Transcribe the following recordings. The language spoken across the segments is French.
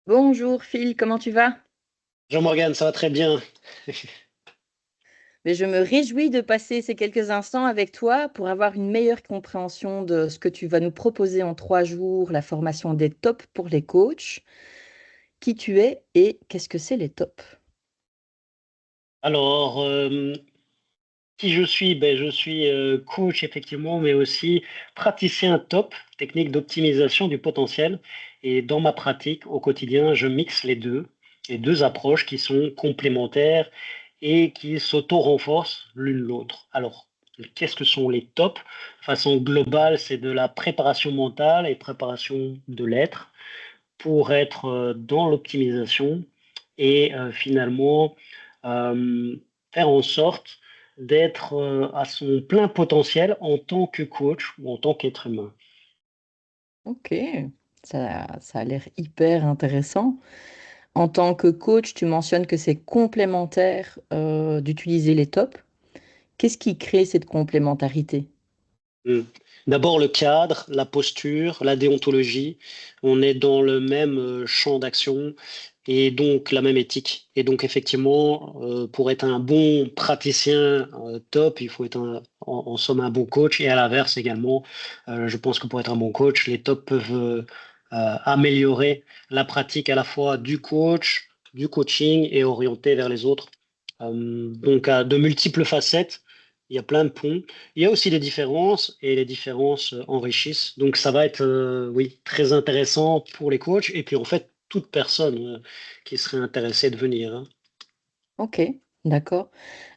Bonjour Phil, comment tu vas? Jean-Morgan, ça va très bien. Mais je me réjouis de passer ces quelques instants avec toi pour avoir une meilleure compréhension de ce que tu vas nous proposer en 3 jours, la formation des tops pour les coachs, qui tu es et qu'est-ce que c'est les tops? Alors, qui je suis? Je suis coach effectivement, mais aussi praticien top, technique d'optimisation du potentiel. Et dans ma pratique au quotidien, je mixe les deux approches qui sont complémentaires et qui s'auto-renforcent l'une l'autre. Alors, qu'est-ce que sont les tops? De façon globale, c'est de la préparation mentale et préparation de l'être pour être dans l'optimisation et finalement euh, faire en sorte d'être à son plein potentiel en tant que coach ou en tant qu'être humain. Ok, ça a l'air hyper intéressant. En tant que coach, tu mentionnes que c'est complémentaire d'utiliser les tops. Qu'est-ce qui crée cette complémentarité? Mm. D'abord le cadre, la posture, la déontologie. On est dans le même champ d'action et donc la même éthique. Et donc effectivement, pour être un bon praticien top, il faut être en somme un bon coach. Et à l'inverse également, je pense que pour être un bon coach, les tops peuvent améliorer la pratique à la fois du coach, du coaching et orienter vers les autres. Donc à de multiples facettes, il y a plein de ponts. Il y a aussi des différences et les différences enrichissent. Donc ça va être, oui, très intéressant pour les coachs et puis en fait toute personne qui serait intéressée de venir, hein. Ok, d'accord.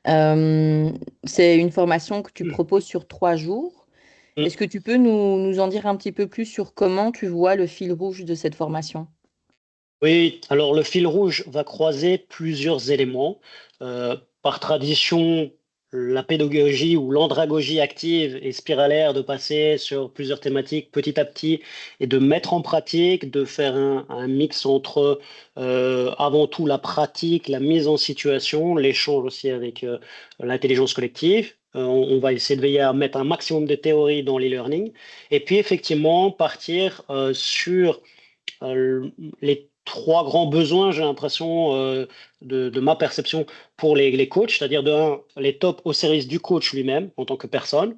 Euh, c'est une formation que tu proposes sur 3 jours. Est-ce que tu peux nous en dire un petit peu plus sur comment tu vois le fil rouge de cette formation? Oui, alors le fil rouge va croiser plusieurs éléments. Par tradition, la pédagogie ou l'andragogie active et spiralaire de passer sur plusieurs thématiques petit à petit et de mettre en pratique, de faire un mix entre avant tout la pratique, la mise en situation, l'échange aussi avec l'intelligence collective. On va essayer de veiller à mettre un maximum de théorie dans l'e-learning et puis effectivement partir sur les trois grands besoins, j'ai l'impression, de ma perception pour les coachs, c'est-à-dire de un, les tops au service du coach lui-même en tant que personne,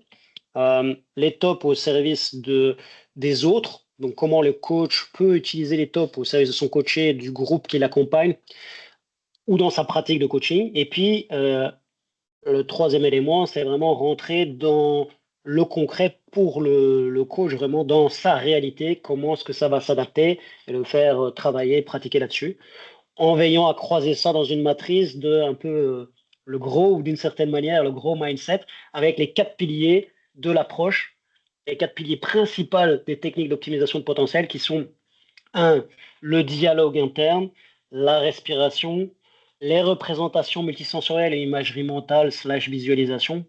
les tops au service des autres, donc comment le coach peut utiliser les tops au service de son coaché, du groupe qui l'accompagne ou dans sa pratique de coaching, et puis le troisième élément, c'est vraiment rentrer dans le concret pour le coach, vraiment dans sa réalité, comment est-ce que ça va s'adapter et le faire travailler, pratiquer là-dessus, en veillant à croiser ça dans une matrice de un peu le gros, ou d'une certaine manière, le gros mindset, avec les quatre piliers de l'approche, les quatre piliers principaux des techniques d'optimisation de potentiel qui sont un, le dialogue interne, la respiration, les représentations multisensorielles et imagerie mentale slash visualisation,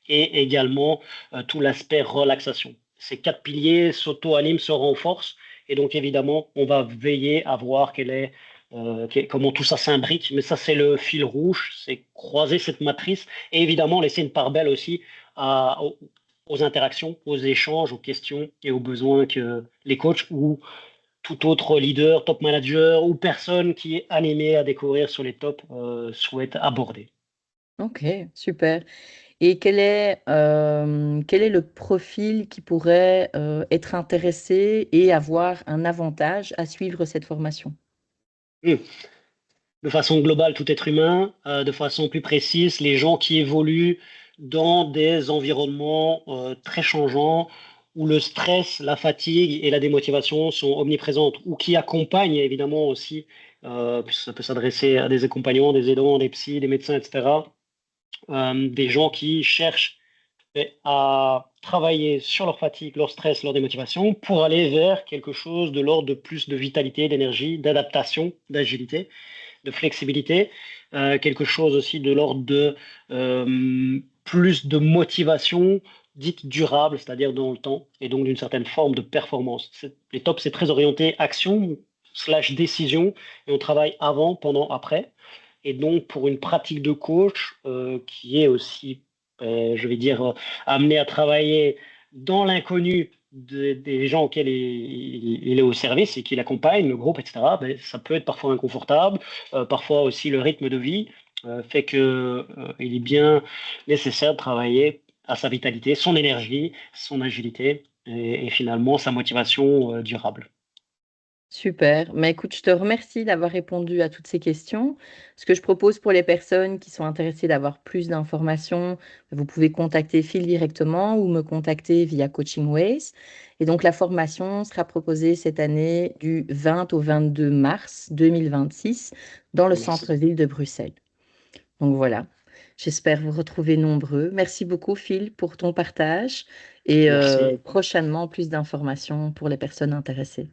et également tout l'aspect relaxation. Ces quatre piliers s'auto-animent, se renforcent, et donc évidemment, on va veiller à voir comment tout ça s'imbrique, mais ça c'est le fil rouge, c'est croiser cette matrice, et évidemment laisser une part belle aussi aux interactions, aux échanges, aux questions et aux besoins que les coachs ou tout autre leader, top manager ou personne qui est animé à découvrir sur les tops souhaite aborder. Ok, super. Et quel est le profil qui pourrait être intéressé et avoir un avantage à suivre cette formation? Hmm. De façon globale, tout être humain, de façon plus précise, les gens qui évoluent dans des environnements très changeants, où le stress, la fatigue et la démotivation sont omniprésentes, ou qui accompagnent évidemment aussi, puisque ça peut s'adresser à des accompagnants, des aidants, des psys, des médecins, etc., des gens qui cherchent à travailler sur leur fatigue, leur stress, leur démotivation pour aller vers quelque chose de l'ordre de plus de vitalité, d'énergie, d'adaptation, d'agilité, de flexibilité, quelque chose aussi de l'ordre de plus de motivation dite durable, c'est-à-dire dans le temps, et donc d'une certaine forme de performance. Les tops, c'est très orienté action slash décision, et on travaille avant, pendant, après. Et donc, pour une pratique de coach qui est aussi, je vais dire, amenée à travailler dans l'inconnu des gens auxquels il est au service et qu'il accompagne, le groupe, etc., ben, ça peut être parfois inconfortable. Parfois aussi le rythme de vie fait que, il est bien nécessaire de travailler à sa vitalité, son énergie, son agilité et finalement sa motivation durable. Super. Mais écoute, je te remercie d'avoir répondu à toutes ces questions. Ce que je propose pour les personnes qui sont intéressées d'avoir plus d'informations, vous pouvez contacter Phil directement ou me contacter via Coaching Ways. Et donc, la formation sera proposée cette année du 20 au 22 mars 2026 dans le Merci. centre-ville de Bruxelles. Donc voilà, j'espère vous retrouver nombreux. Merci beaucoup, Phil, pour ton partage et Merci. prochainement plus d'informations pour les personnes intéressées.